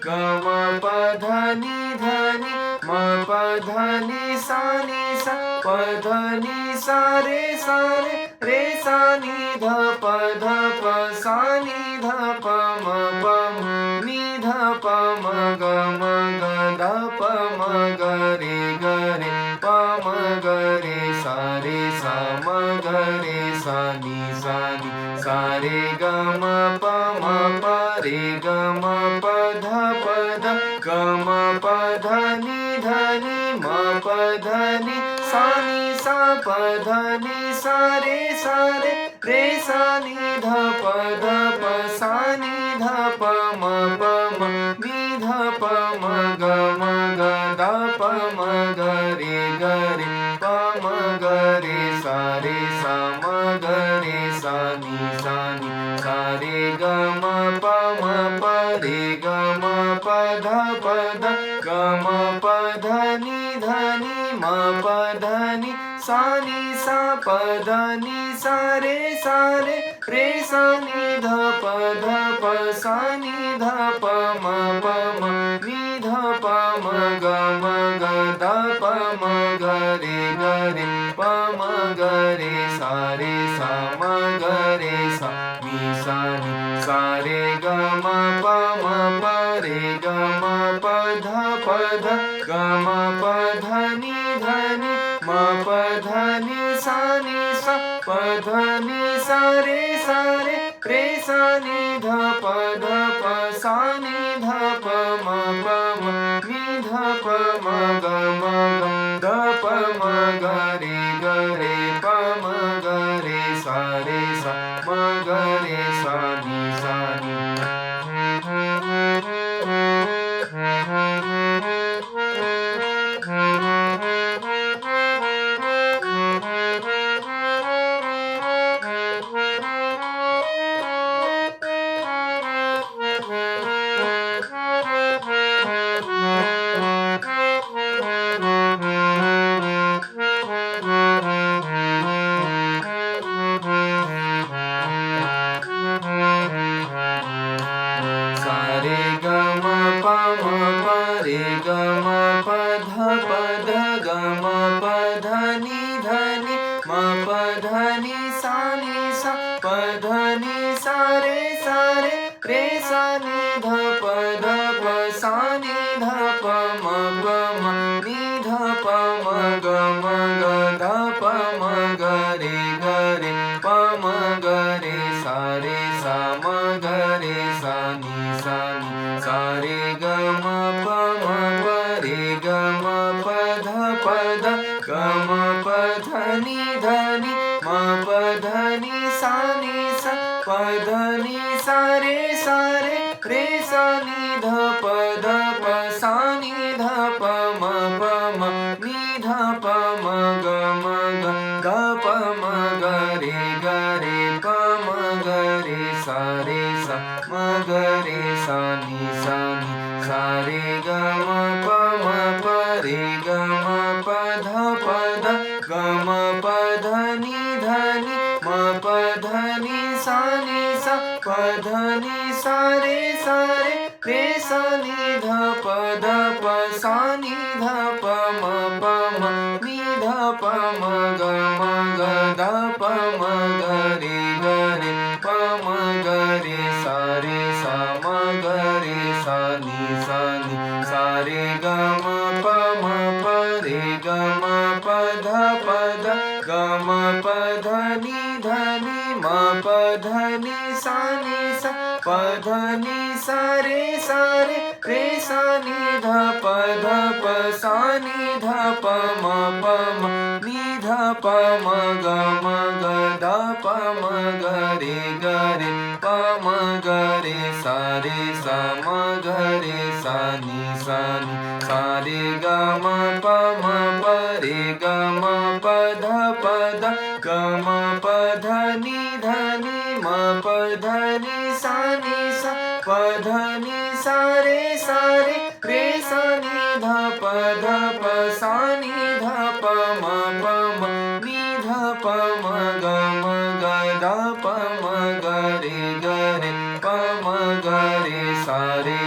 ग म प ध नि ध नि म प ध नि सा प ध नि सा रे रे सा नि ध प सा नि ध प म नि ध प म ग ध प म ग रे प म ग रे सा म ग रे सा नि सा रे ग म प रे ग म प ध ग म प ध नि म प ध नि सा प ध नि सा रे रे सा नि ध प सा नि ध प म नि ध प म ग ध प म ग रे प म ग रे सा म ग रे सा नि सा रे ग म प रे ग म प ध ग म प ध नि म प ध नि सा प ध नि सा रे रे सा नि ध प सा नि ध प म नि ध प म ग ध प म ग रे प म ग रे सा म ग रे सा नि सा रे ग म प रे ग म प ध ग म प ध नि म प ध नि सा प ध नि सा रे रे सा नि ध प सा नि ध प म नि ध प म ग ध प म ग रे प म ग रे सा म ग रे सा नि रे ग म प रे ग म प ध ग म प ध नि म प ध नि सा प ध नि सा रे रे सा नि ध प सा नि ध प म नि ध प म ग ध प म ग रे प म ग रे सा म ग रे सा नि सा रे ग म प रे ग म प ध ग म प ध नि म प ध नि सा प ध नि सा रे रे सा नि ध प सा नि ध प म नि ध प म ग ध प म ग रे प म ग रे सा म ग रे सा नि सा रे ग म प रे ग म प ध ग म प ध नि म प ध नि सा प ध नि सा रे रे सा नि ध प सा नि ध प म नि ध प म ग ध प म ग रे प म ग रे सा म ग रे सा नि सा रे ग म प रे ग म प ध ग म प ध नि म प ध नि सा प ध नि सा रे रे सा नि ध प सा नि ध प म नि ध प म ग ध प म ग रे प म ग रे सा म ग रे सा नि सा रे ग म प रे ग म प ध ग म प ध नि म प ध नि सा प ध नि सा रे रे सा नि ध प सा नि ध प म नि ध प म ग ध प म ग रे प म ग रे सा रे